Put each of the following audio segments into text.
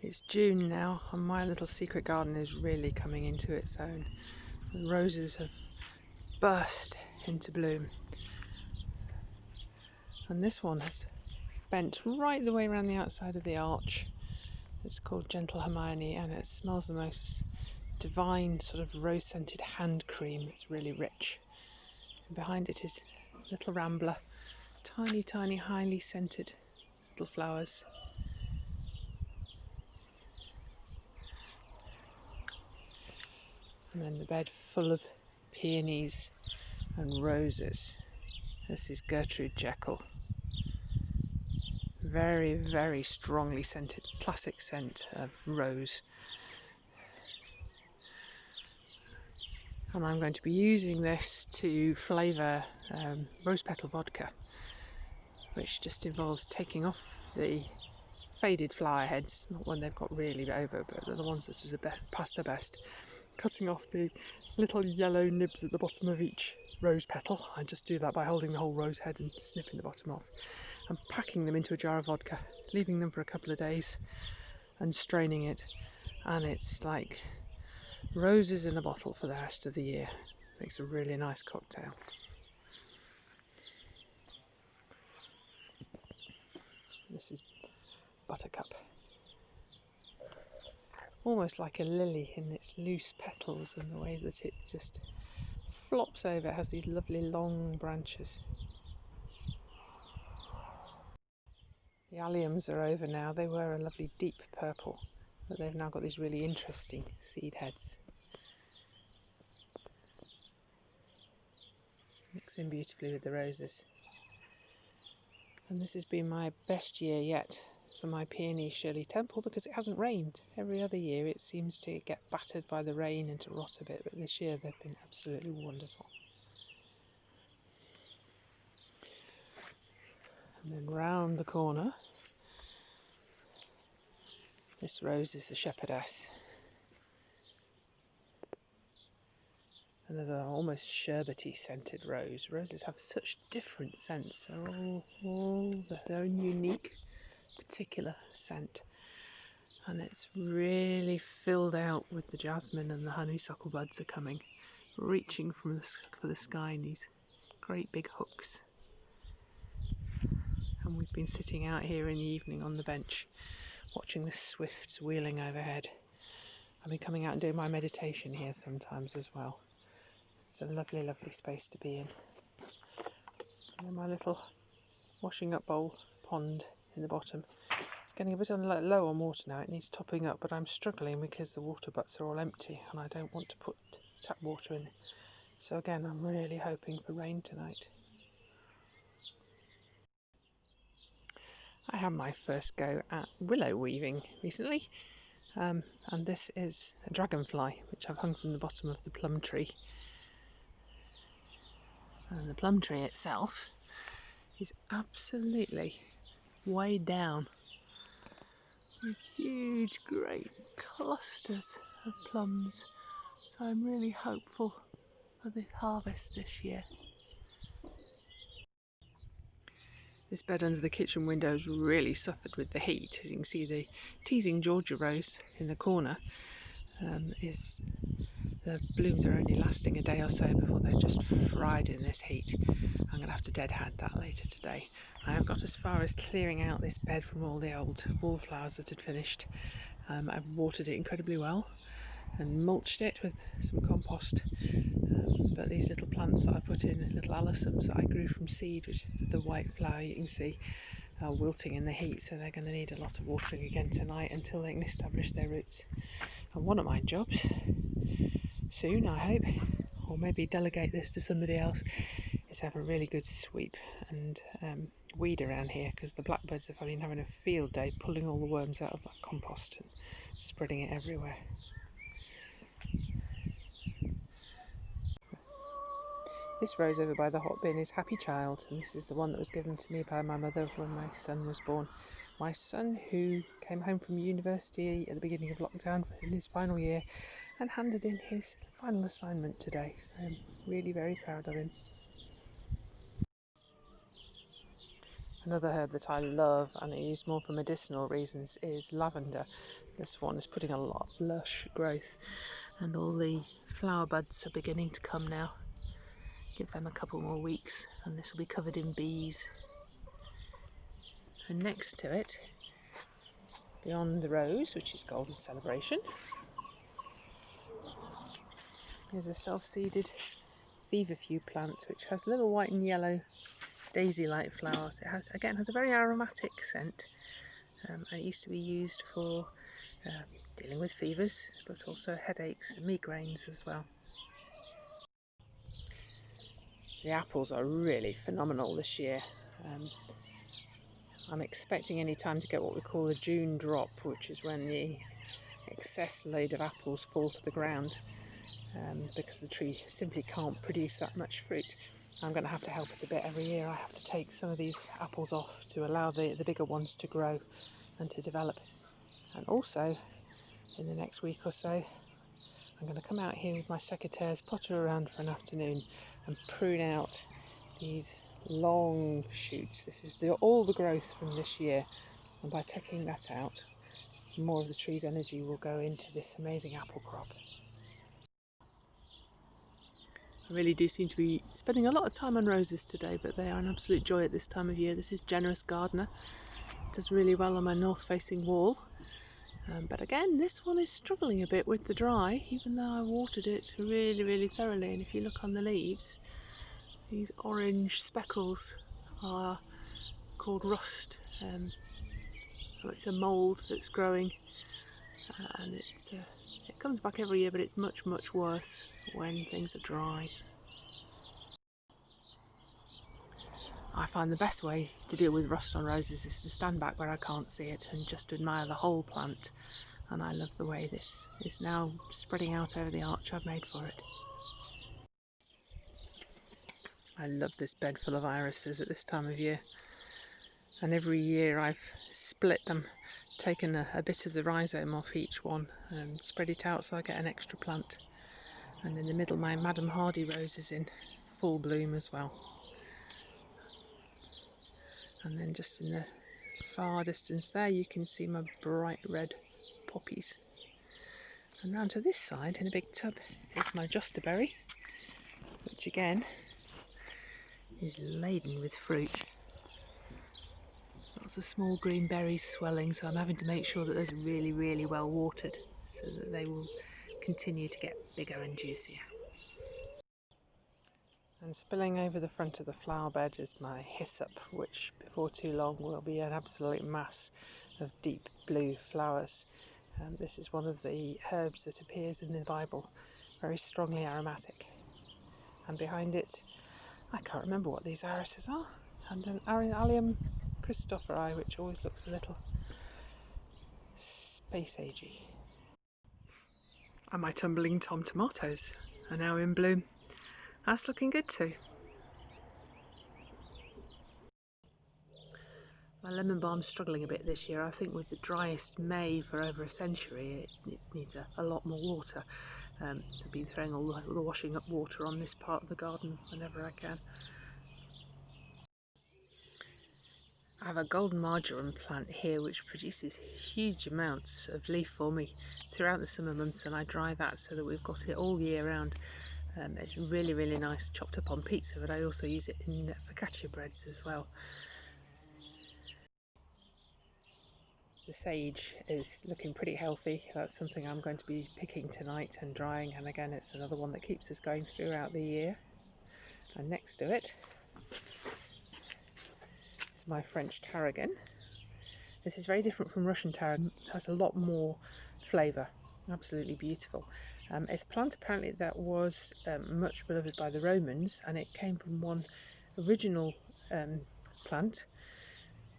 It's June now and my little secret garden is really coming into its own. The roses have burst into bloom. And this one has bent right the way around the outside of the arch. It's called Gentle Hermione and it smells the most divine sort of rose-scented hand cream. It's really rich. And behind it is Little Rambler, tiny, tiny, highly scented little flowers. And then the bed full of peonies and roses. This is Gertrude Jekyll. Very, very strongly scented, classic scent of rose. And I'm going to be using this to flavour rose petal vodka, which just involves taking off the faded flower heads, not when they've got really over, but they're the ones that are past their best, cutting off the little yellow nibs at the bottom of each rose petal. I just do that by holding the whole rose head and snipping the bottom off, and packing them into a jar of vodka, leaving them for a couple of days and straining it, and it's like roses in a bottle for the rest of the year. Makes a really nice cocktail. This is Buttercup. Almost like a lily in its loose petals and the way that it just flops over. It has these lovely long branches. The alliums are over now. They were a lovely deep purple, but they've now got these really interesting seed heads. Mix in beautifully with the roses. And this has been my best year yet for my peony Shirley Temple because it hasn't rained. Every other year it seems to get battered by the rain and to rot a bit, but this year they've been absolutely wonderful. And then round the corner, this rose is the Shepherdess. Another almost sherbety scented rose. Roses have such different scents. They're all their own unique, particular scent. And it's really filled out with the jasmine, and the honeysuckle buds are coming, reaching for the sky in these great big hooks. And we've been sitting out here in the evening on the bench, watching the swifts wheeling overhead. I've been coming out and doing my meditation here sometimes as well. It's a lovely, lovely space to be in. And my little washing up bowl pond in the bottom. It's getting a bit low on water now. It needs topping up, but I'm struggling because the water butts are all empty and I don't want to put tap water in. So again, I'm really hoping for rain tonight. I had my first go at willow weaving recently, and this is a dragonfly which I've hung from the bottom of the plum tree. And the plum tree itself is absolutely weighed down with huge, great clusters of plums. So I'm really hopeful for the harvest this year. This bed under the kitchen window has really suffered with the heat. As you can see, the teasing Georgia rose in the corner the blooms are only lasting a day or so before they're just fried in this heat. I'm going to have to deadhead that later today. I have got as far as clearing out this bed from all the old wallflowers that had finished. I've watered it incredibly well and mulched it with some compost. But these little plants that I put in, little alyssums that I grew from seed, which is the white flower you can see, are wilting in the heat, so they're going to need a lot of watering again tonight until they can establish their roots. And one of my jobs, soon I hope, or maybe delegate this to somebody else, is have a really good sweep and weed around here, because the blackbirds have been having a field day pulling all the worms out of that compost and spreading it everywhere. This rose over by the hot bin is Happy Child, and this is the one that was given to me by my mother when my son was born. My son, who came home from university at the beginning of lockdown in his final year and handed in his final assignment today, so I'm really very proud of him. Another herb that I love and I use more for medicinal reasons is lavender. This one is putting a lot of lush growth, and all the flower buds are beginning to come now. Give them a couple more weeks and this will be covered in bees. And next to it, beyond the rose, which is Golden Celebration, is a self-seeded feverfew plant, which has little white and yellow daisy-like flowers. It has a very aromatic scent, and it used to be used for dealing with fevers, but also headaches and migraines as well. The apples are really phenomenal this year. I'm expecting any time to get what we call a June drop, which is when the excess load of apples fall to the ground, because the tree simply can't produce that much fruit. I'm going to have to help it a bit every year. I have to take some of these apples off to allow the bigger ones to grow and to develop. And also, in the next week or so, I'm going to come out here with my secateurs, potter around for an afternoon and prune out these long shoots. This is all the growth from this year, and by taking that out, more of the tree's energy will go into this amazing apple crop. I really do seem to be spending a lot of time on roses today, but they are an absolute joy at this time of year. This is Generous Gardener. It does really well on my north-facing wall. But again, this one is struggling a bit with the dry, even though I watered it really, really thoroughly. And if you look on the leaves, these orange speckles are called rust. It's a mould that's growing, and it comes back every year, but it's much, much worse when things are dry. I find the best way to deal with rust on roses is to stand back where I can't see it and just admire the whole plant. And I love the way this is now spreading out over the arch I've made for it. I love this bed full of irises at this time of year. And every year I've split them, taken a bit of the rhizome off each one and spread it out so I get an extra plant. And in the middle, my Madam Hardy rose is in full bloom as well. And then just in the far distance there, you can see my bright red poppies. And round to this side, in a big tub, is my Josterberry, which again is laden with fruit. Lots of small green berries swelling, so I'm having to make sure that those are really, really well watered so that they will continue to get bigger and juicier. And spilling over the front of the flower bed is my hyssop, which before too long will be an absolute mass of deep blue flowers. This is one of the herbs that appears in the Bible, very strongly aromatic. And behind it, I can't remember what these irises are, and an Allium Christopheri, which always looks a little space-agey. And my tumbling Tom tomatoes are now in bloom. That's looking good too. My lemon balm's struggling a bit this year. I think with the driest May for over a century, it needs a lot more water. I've been throwing all the washing up water on this part of the garden whenever I can. I have a golden marjoram plant here which produces huge amounts of leaf for me throughout the summer months, and I dry that so that we've got it all year round. It's really, really nice chopped up on pizza, but I also use it in focaccia breads as well. The sage is looking pretty healthy. That's something I'm going to be picking tonight and drying, and again it's another one that keeps us going throughout the year. And next to it is my French tarragon. This is very different from Russian tarragon. It has a lot more flavour. Absolutely beautiful. It's a plant apparently that was much beloved by the Romans, and it came from one original plant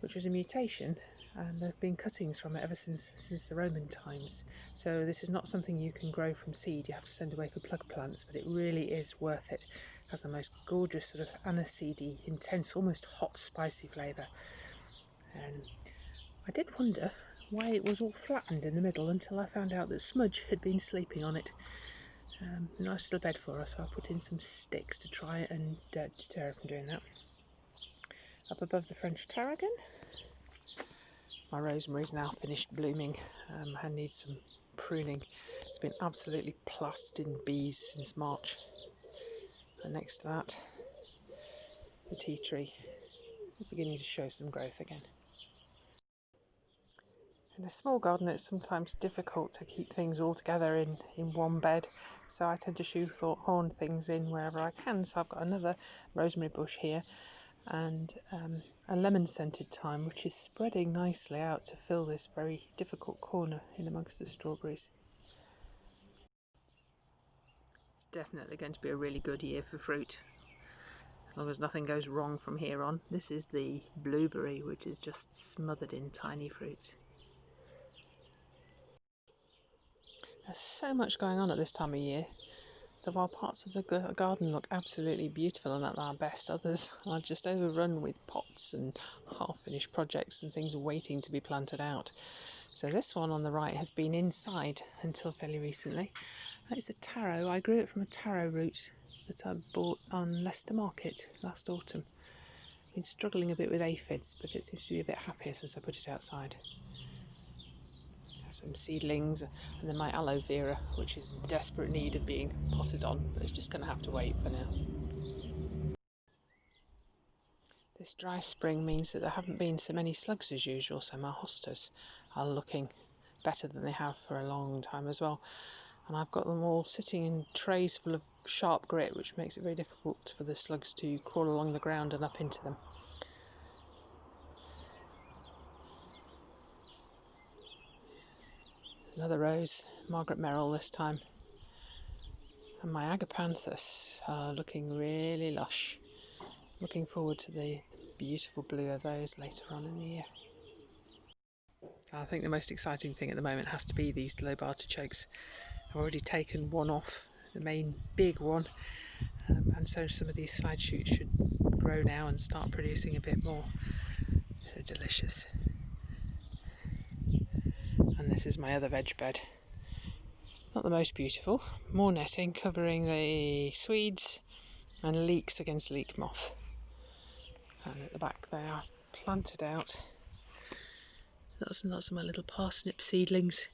which was a mutation, and there have been cuttings from it ever since the Roman times. So this is not something you can grow from seed. You have to send away for plug plants, but it really is worth it. It has the most gorgeous sort of aniseedy, intense, almost hot, spicy flavour. And I did wonder why it was all flattened in the middle until I found out that Smudge had been sleeping on it. Nice little bed for us, so I put in some sticks to try and deter her from doing that. Up above the French tarragon My rosemary is now finished blooming and needs some pruning. It's been absolutely plastered in bees since March. And next to that, the tea tree is beginning to show some growth again. In a small garden, it's sometimes difficult to keep things all together in one bed, so I tend to shoehorn things in wherever I can. So I've got another rosemary bush here, and a lemon-scented thyme, which is spreading nicely out to fill this very difficult corner in amongst the strawberries. It's definitely going to be a really good year for fruit, as long as nothing goes wrong from here on. This is the blueberry, which is just smothered in tiny fruits. There's so much going on at this time of year that while parts of the garden look absolutely beautiful and at their best, others are just overrun with pots and half-finished projects and things waiting to be planted out. So this one on the right has been inside until fairly recently. It's a taro. I grew it from a taro root that I bought on Leicester Market last autumn. Been struggling a bit with aphids, but it seems to be a bit happier since I put it outside. Some seedlings, and then my aloe vera, which is in desperate need of being potted on, but it's just going to have to wait for now. This dry spring means that there haven't been so many slugs as usual, so my hostas are looking better than they have for a long time as well. And I've got them all sitting in trays full of sharp grit, which makes it very difficult for the slugs to crawl along the ground and up into them. Another rose, Margaret Merrill this time. And my agapanthus are looking really lush. Looking forward to the beautiful blue of those later on in the year. I think the most exciting thing at the moment has to be these globe artichokes. I've already taken one off, the main big one, and so some of these side shoots should grow now and start producing a bit more. They're delicious. And this is my other veg bed. Not the most beautiful, more netting covering the Swedes and leeks against leek moth. And at the back they are planted out. Lots and lots of my little parsnip seedlings.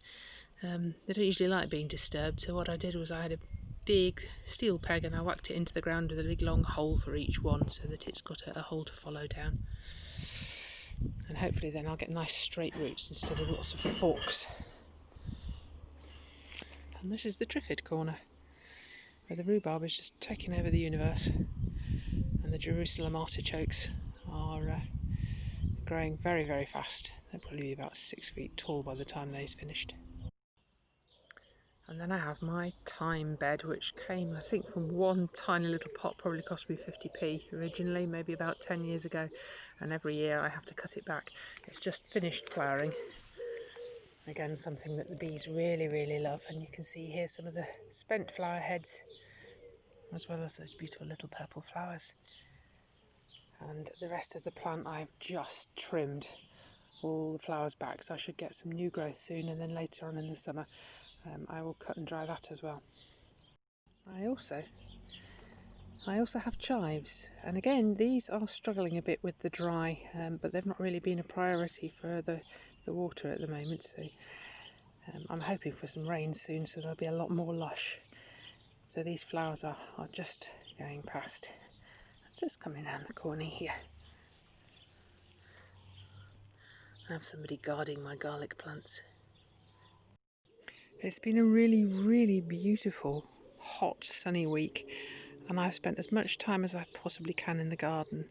They don't usually like being disturbed, so what I did was I had a big steel peg and I whacked it into the ground with a big long hole for each one so that it's got a hole to follow down. And hopefully then I'll get nice straight roots instead of lots of forks. And this is the Triffid corner, where the rhubarb is just taking over the universe, and the Jerusalem artichokes are growing very, very fast. They'll probably be about 6 feet tall by the time they've finished. And then I have my thyme bed, which came, I think, from one tiny little pot, probably cost me 50p originally, maybe about 10 years ago. And every year I have to cut it back. It's just finished flowering. Again, something that the bees really, really love. And you can see here some of the spent flower heads, as well as those beautiful little purple flowers. And the rest of the plant I've just trimmed all the flowers back, so I should get some new growth soon, and then later on in the summer I will cut and dry that as well. I also have chives, and again these are struggling a bit with the dry, but they've not really been a priority for the water at the moment, so I'm hoping for some rain soon so they'll be a lot more lush. So these flowers are just going past. Just coming around the corner here. I have somebody guarding my garlic plants. It's been a really, really beautiful, hot, sunny week, and I've spent as much time as I possibly can in the garden.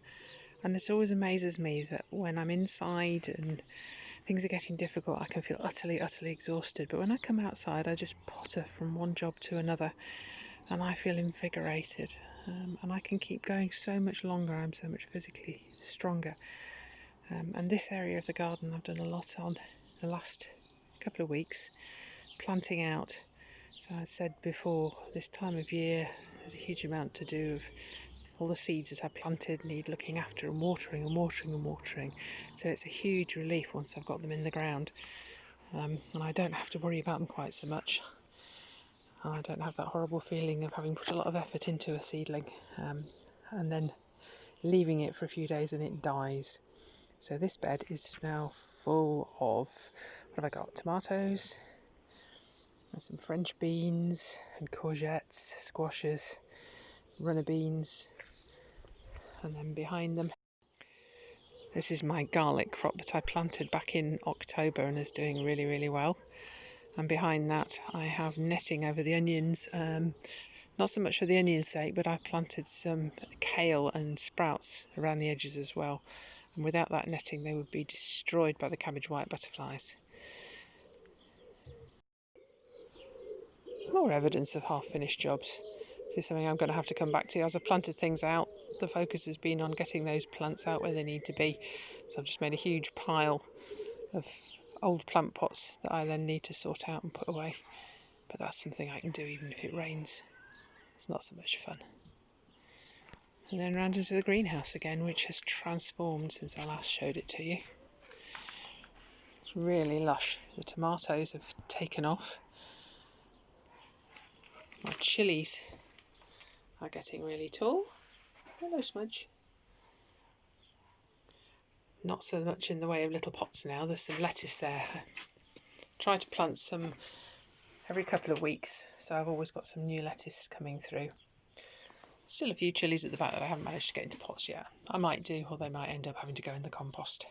And it always amazes me that when I'm inside and things are getting difficult, I can feel utterly, utterly exhausted. But when I come outside, I just potter from one job to another, and I feel invigorated. And I can keep going so much longer. I'm so much physically stronger. And this area of the garden I've done a lot on the last couple of weeks, planting out. So I said before, this time of year there's a huge amount to do of all the seeds that I planted need looking after and watering and watering and watering. So it's a huge relief once I've got them in the ground, and I don't have to worry about them quite so much. I don't have that horrible feeling of having put a lot of effort into a seedling and then leaving it for a few days and it dies. So this bed is now full of, what have I got? Tomatoes and some French beans and courgettes, squashes, runner beans, and then behind them, this is my garlic crop that I planted back in October and is doing really, really well. And behind that I have netting over the onions, not so much for the onion's sake, but I planted some kale and sprouts around the edges as well. And without that netting they would be destroyed by the cabbage white butterflies. More evidence of half-finished jobs. This is something I'm going to have to come back to. As I've planted things out, the focus has been on getting those plants out where they need to be. So I've just made a huge pile of old plant pots that I then need to sort out and put away. But that's something I can do even if it rains. It's not so much fun. And then round into the greenhouse again, which has transformed since I last showed it to you. It's really lush. The tomatoes have taken off. My chilies are getting really tall. Hello, Smudge. Not so much in the way of little pots now. There's some lettuce there. I try to plant some every couple of weeks, so I've always got some new lettuce coming through. Still a few chilies at the back that I haven't managed to get into pots yet. I might do, or they might end up having to go in the compost.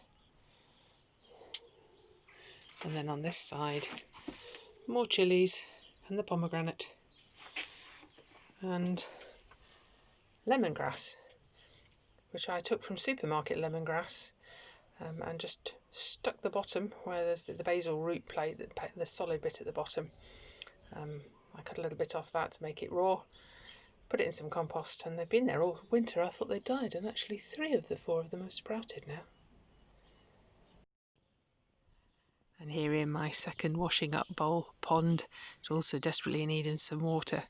And then on this side, more chilies and the pomegranate and lemongrass, which I took from supermarket lemongrass and just stuck the bottom where there's the basil root plate, the solid bit at the bottom. I cut a little bit off that to make it raw, put it in some compost, and they've been there all winter. I thought they died, and actually 3 of the 4 of them have sprouted now. And here in my second washing up bowl pond, it's also desperately needing some water.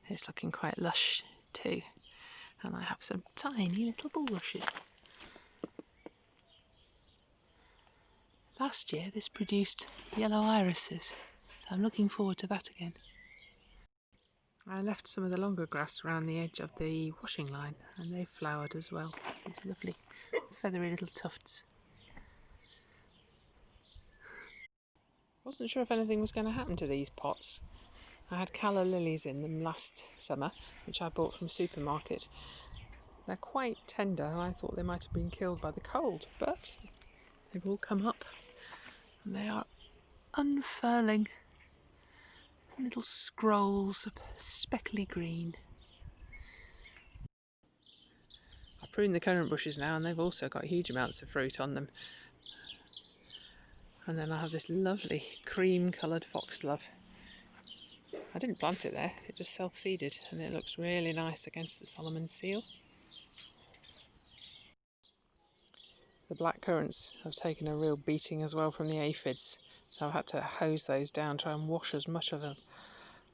It's looking quite lush too, and I have some tiny little bulrushes. Last year this produced yellow irises, so I'm looking forward to that again. I left some of the longer grass around the edge of the washing line, and they've flowered as well. These lovely feathery little tufts. Wasn't sure if anything was going to happen to these pots. I had calla lilies in them last summer, which I bought from supermarket. They're quite tender, and I thought they might have been killed by the cold, but they've all come up and they are unfurling little scrolls of speckly green. I pruned the currant bushes now, and they've also got huge amounts of fruit on them. And then I have this lovely cream coloured foxglove. I didn't plant it there, it just self-seeded, and it looks really nice against the Solomon's seal. The black currants have taken a real beating as well from the aphids, so I've had to hose those down, try and wash as much of them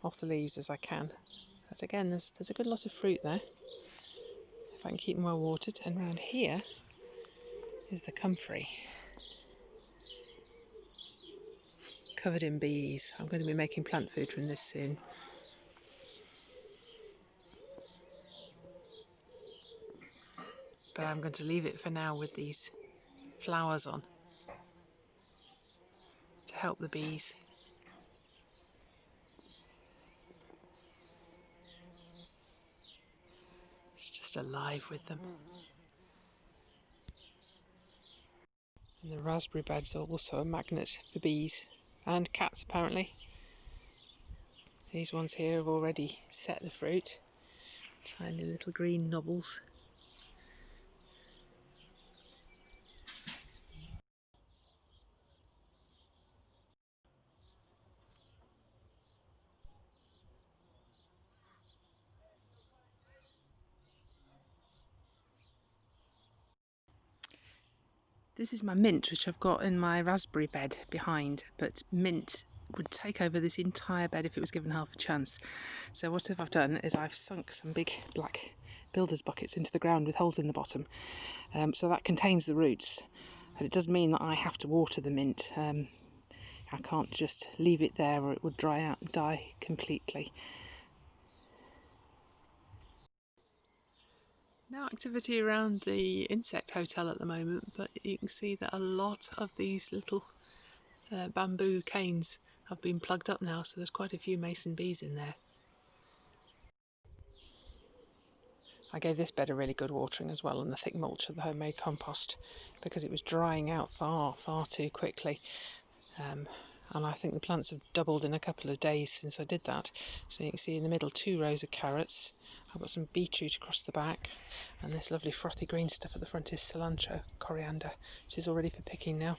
off the leaves as I can. But again, there's a good lot of fruit there, if I can keep them well watered. And around here is the comfrey, covered in bees. I'm going to be making plant food from this soon. But I'm going to leave it for now with these flowers on to help the bees. It's just alive with them. And the raspberry beds are also a magnet for bees and cats apparently. These ones here have already set the fruit, tiny little green knobbles. This is my mint, which I've got in my raspberry bed behind, but mint would take over this entire bed if it was given half a chance. So what I've done is I've sunk some big black builder's buckets into the ground with holes in the bottom, so that contains the roots. And it does mean that I have to water the mint. I can't just leave it there or it would dry out and die completely. No activity around the insect hotel at the moment, but you can see that a lot of these little bamboo canes have been plugged up now, so there's quite a few mason bees in there. I gave this bed a really good watering as well, and a thick mulch of the homemade compost, because it was drying out far too quickly. And I think the plants have doubled in a couple of days since I did that. So you can see in the middle 2 rows of carrots. I've got some beetroot across the back, and this lovely frothy green stuff at the front is cilantro, coriander, which is all ready for picking now.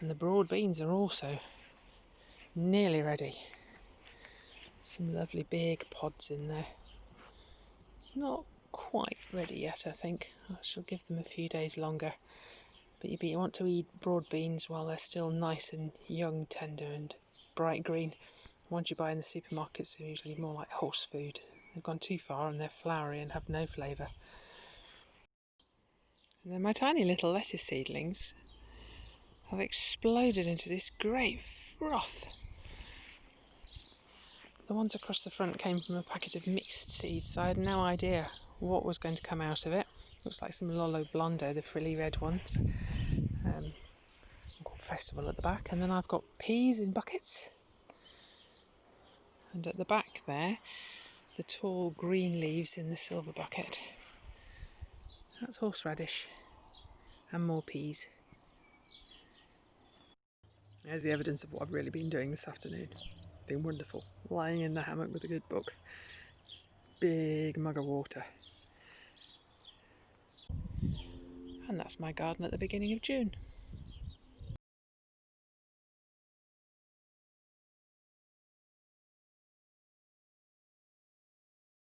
And the broad beans are also nearly ready. Some lovely big pods in there. Not quite ready yet, I think. I shall give them a few days longer. But you want to eat broad beans while they're still nice and young, tender and bright green. The ones you buy in the supermarkets are usually more like horse food. They've gone too far and they're floury and have no flavour. And then my tiny little lettuce seedlings have exploded into this great froth. The ones across the front came from a packet of mixed seeds, so I had no idea what was going to come out of it. Looks like some Lolo Blondo, the frilly red ones. I've got Festival at the back, and then I've got peas in buckets. And at the back there, the tall green leaves in the silver bucket. That's horseradish and more peas. There's the evidence of what I've really been doing this afternoon. Been wonderful. Lying in the hammock with a good book. Big mug of water. And that's my garden at the beginning of June.